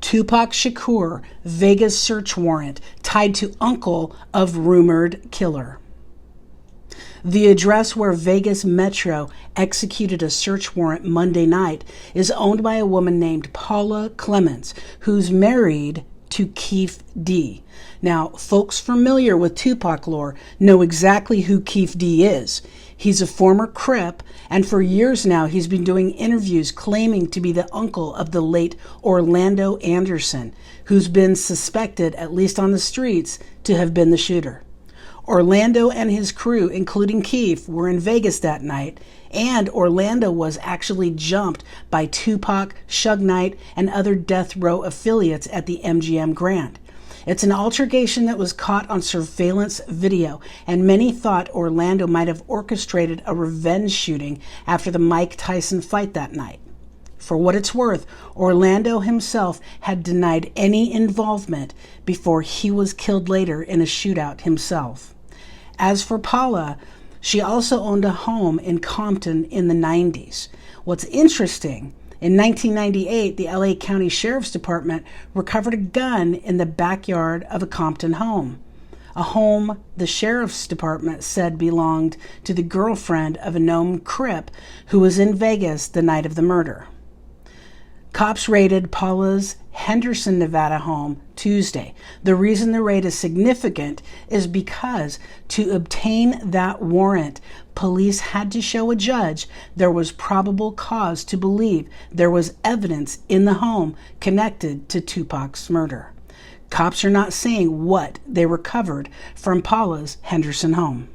Tupac Shakur, Vegas search warrant tied to uncle of rumored killer. The address where Vegas Metro executed a search warrant Monday night is owned by a woman named Paula Clements, who's married to Keefe D. Now, folks familiar with Tupac lore know exactly who Keefe D is. He's a former Crip, and for years now he's been doing interviews claiming to be the uncle of the late Orlando Anderson, who's been suspected, at least on the streets, to have been the shooter. Orlando and his crew, including Keefe, were in Vegas that night, and Orlando was actually jumped by Tupac, Suge Knight, and other death row affiliates at the MGM Grand. It's an altercation that was caught on surveillance video, and many thought Orlando might have orchestrated a revenge shooting after the Mike Tyson fight that night. For what it's worth, Orlando himself had denied any involvement before he was killed later in a shootout himself. As for Paula, she also owned a home in Compton in the 90s. What's interesting, in 1998, the LA County Sheriff's Department recovered a gun in the backyard of a Compton home, a home the Sheriff's Department said belonged to the girlfriend of a known Crip who was in Vegas the night of the murder. Cops raided Paula's Henderson, Nevada home Tuesday. The reason the raid is significant is because to obtain that warrant, police had to show a judge there was probable cause to believe there was evidence in the home connected to Tupac's murder. Cops are not saying what they recovered from Paula's Henderson home.